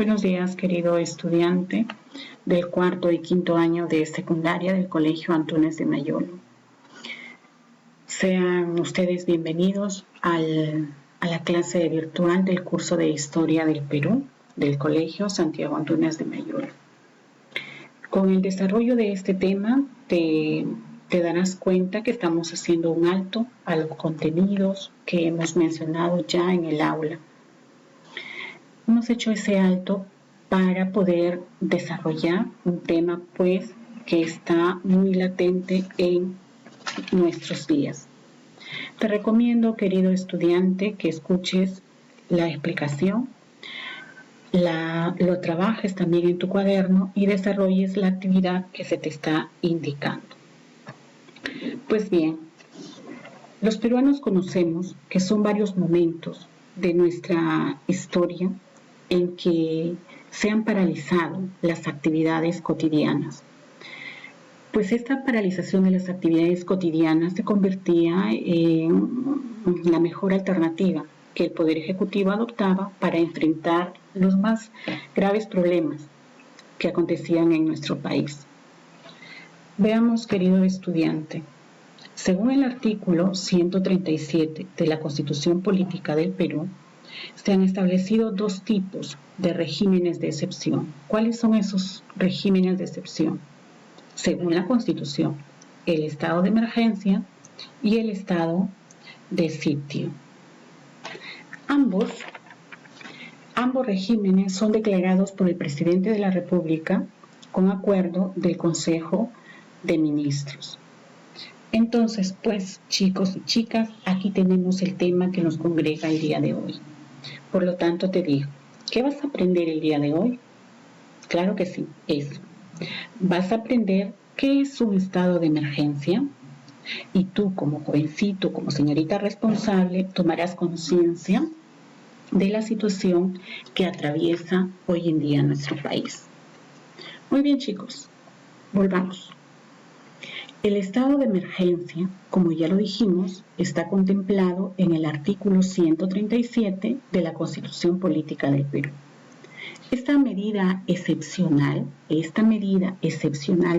Buenos días, querido estudiante del cuarto y quinto año de secundaria del Colegio Antunes de Mayolo. Sean ustedes bienvenidos a la clase virtual del curso de Historia del Perú del Colegio Santiago Antunes de Mayolo. Con el desarrollo de este tema te darás cuenta que estamos haciendo un alto a los contenidos que hemos mencionado ya en el aula. Hemos hecho ese alto para poder desarrollar un tema pues que está muy latente en nuestros días. Te recomiendo, querido estudiante, que escuches la explicación, lo trabajes también en tu cuaderno y desarrolles la actividad que se te está indicando. Pues bien, los peruanos conocemos que son varios momentos de nuestra historia en que se han paralizado las actividades cotidianas. Pues esta paralización de las actividades cotidianas se convertía en la mejor alternativa que el Poder Ejecutivo adoptaba para enfrentar los más graves problemas que acontecían en nuestro país. Veamos, querido estudiante, según el artículo 137 de la Constitución Política del Perú, se han establecido dos tipos de regímenes de excepción. ¿Cuáles son esos regímenes de excepción? Según la Constitución, el estado de emergencia y el estado de sitio. Ambos regímenes son declarados por el presidente de la República con acuerdo del Consejo de Ministros. Entonces, pues, chicos y chicas, aquí tenemos el tema que nos congrega el día de hoy. Por lo tanto, te digo, ¿qué vas a aprender el día de hoy? Claro que sí, eso. Vas a aprender qué es un estado de emergencia y tú como jovencito, como señorita responsable, tomarás conciencia de la situación que atraviesa hoy en día nuestro país. Muy bien, chicos, volvamos. El estado de emergencia, como ya lo dijimos, está contemplado en el artículo 137 de la Constitución Política del Perú. Esta medida excepcional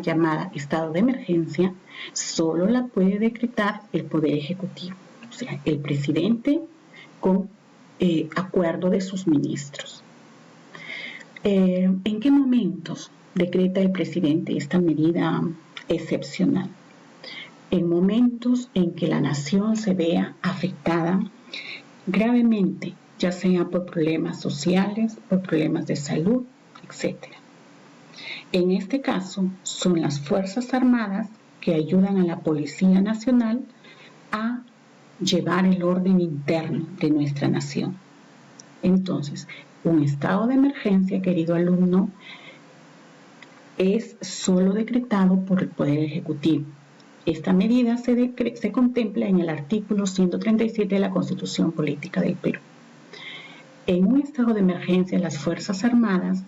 llamada estado de emergencia, solo la puede decretar el Poder Ejecutivo, o sea, el presidente con acuerdo de sus ministros. ¿En qué momentos decreta el presidente esta medida excepcional? En momentos en que la nación se vea afectada gravemente, ya sea por problemas sociales, por problemas de salud, etc. En este caso, son las Fuerzas Armadas que ayudan a la Policía Nacional a llevar el orden interno de nuestra nación. Entonces, un estado de emergencia, querido alumno, es solo decretado por el Poder Ejecutivo. Esta medida se contempla en el artículo 137 de la Constitución Política del Perú. En un estado de emergencia, las Fuerzas Armadas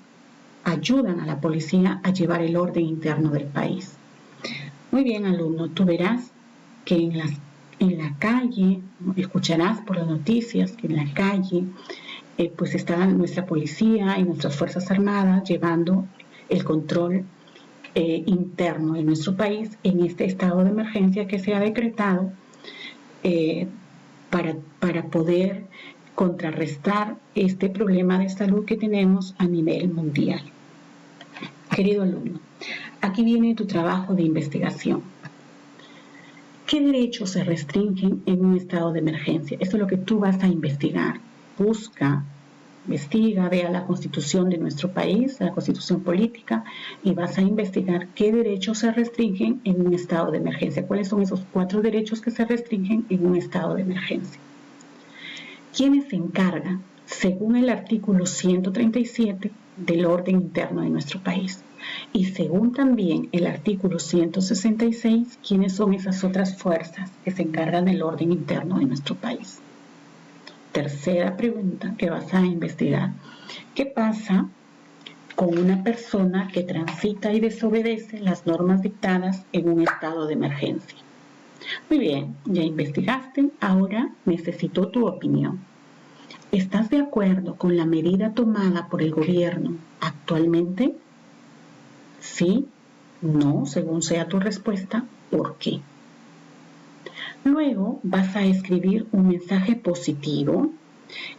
ayudan a la policía a llevar el orden interno del país. Muy bien, alumno, tú verás que en la calle, escucharás por las noticias que en la calle pues está nuestra policía y nuestras Fuerzas Armadas llevando el control interno de nuestro país en este estado de emergencia que se ha decretado para poder contrarrestar este problema de salud que tenemos a nivel mundial. Querido alumno, aquí viene tu trabajo de investigación. ¿Qué derechos se restringen en un estado de emergencia? Esto es lo que tú vas a investigar. Busca, investiga, vea la Constitución de nuestro país, la Constitución Política, y vas a investigar qué derechos se restringen en un estado de emergencia. ¿Cuáles son esos 4 derechos que se restringen en un estado de emergencia? ¿Quiénes se encargan, según el artículo 137, del orden interno de nuestro país? Y según también el artículo 166, ¿quiénes son esas otras fuerzas que se encargan del orden interno de nuestro país? Tercera pregunta que vas a investigar. ¿Qué pasa con una persona que transita y desobedece las normas dictadas en un estado de emergencia? Muy bien, ya investigaste, ahora necesito tu opinión. ¿estás de acuerdo con la medida tomada por el gobierno actualmente? Sí, no, según sea tu respuesta, ¿por qué? Luego vas a escribir un mensaje positivo,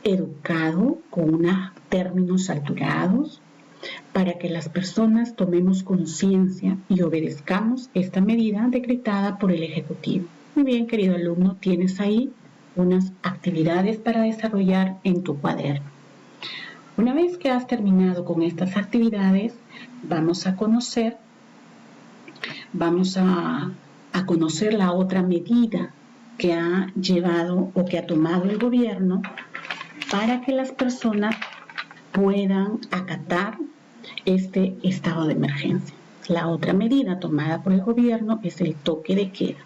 educado, con unos términos alterados, para que las personas tomemos conciencia y obedezcamos esta medida decretada por el Ejecutivo. Muy bien, querido alumno, tienes ahí unas actividades para desarrollar en tu cuaderno. Una vez que has terminado con estas actividades, vamos a conocer la otra medida que ha llevado o que ha tomado el gobierno para que las personas puedan acatar este estado de emergencia. La otra medida tomada por el gobierno es el toque de queda.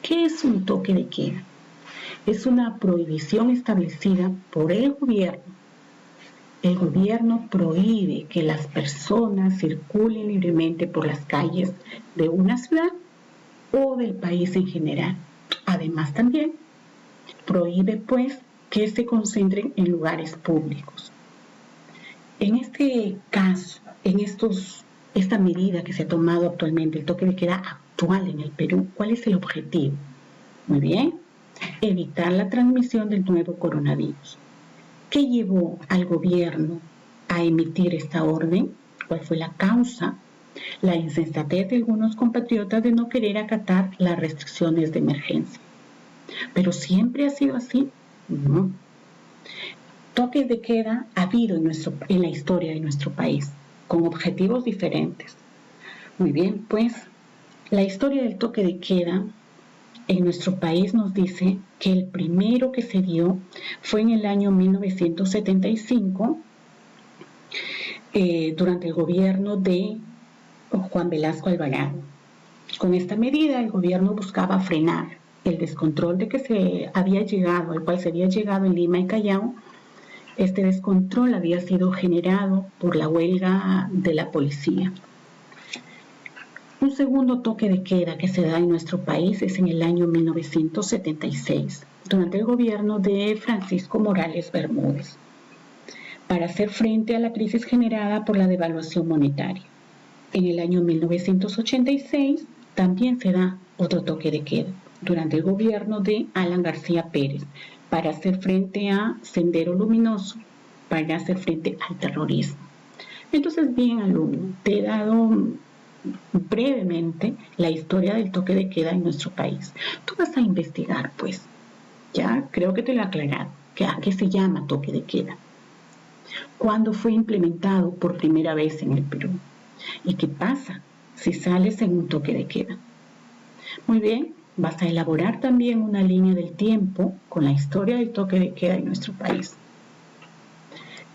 ¿Qué es un toque de queda? Es una prohibición establecida por el gobierno. El gobierno prohíbe que las personas circulen libremente por las calles de una ciudad o del país en general. Además, también prohíbe, pues, que se concentren en lugares públicos. En este caso, esta medida que se ha tomado actualmente, el toque de queda actual en el Perú, ¿cuál es el objetivo? Muy bien, evitar la transmisión del nuevo coronavirus. ¿Qué llevó al gobierno a emitir esta orden? ¿Cuál fue la causa? La insensatez de algunos compatriotas de no querer acatar las restricciones de emergencia. ¿Pero siempre ha sido así? No. Toques de queda ha habido en la historia de nuestro país, con objetivos diferentes. Muy bien, pues la historia del toque de queda en nuestro país nos dice que el primero que se dio fue en el año 1975, durante el gobierno de Juan Velasco Alvarado. Con esta medida, el gobierno buscaba frenar el descontrol al cual se había llegado en Lima y Callao. Este descontrol había sido generado por la huelga de la policía. Un segundo toque de queda que se da en nuestro país es en el año 1976, durante el gobierno de Francisco Morales Bermúdez, para hacer frente a la crisis generada por la devaluación monetaria. En el año 1986 también se da otro toque de queda, durante el gobierno de Alan García Pérez, para hacer frente a Sendero Luminoso, para hacer frente al terrorismo. Entonces, bien, alumno, te he dado brevemente la historia del toque de queda en nuestro país. Tú vas a investigar, pues, ya creo que te lo he aclarado, ¿a qué se llama toque de queda? ¿Cuándo fue implementado por primera vez en el Perú? ¿Y qué pasa si sales en un toque de queda? Muy bien, vas a elaborar también una línea del tiempo con la historia del toque de queda en nuestro país.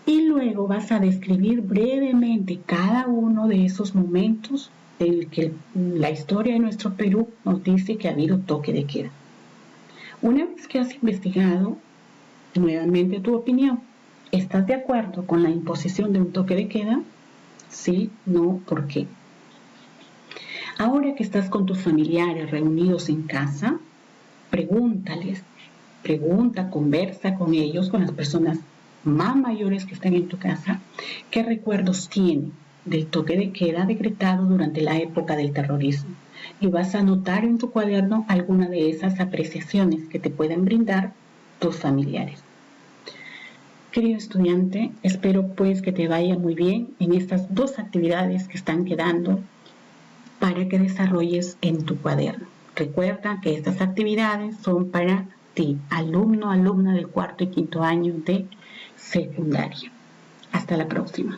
Y luego vas a describir brevemente cada uno de esos momentos en que la historia de nuestro Perú nos dice que ha habido toque de queda. Una vez que has investigado nuevamente tu opinión, ¿estás de acuerdo con la imposición de un toque de queda? Sí, no, ¿por qué? Ahora que estás con tus familiares reunidos en casa, pregúntales, conversa con ellos, con las personas más mayores que están en tu casa, ¿qué recuerdos tienen del toque de queda decretado durante la época del terrorismo? Y vas a anotar en tu cuaderno alguna de esas apreciaciones que te pueden brindar tus familiares. Querido estudiante, espero pues que te vaya muy bien en estas dos actividades que están quedando para que desarrolles en tu cuaderno. Recuerda que estas actividades son para ti, alumna del cuarto y quinto año de secundaria. Hasta la próxima.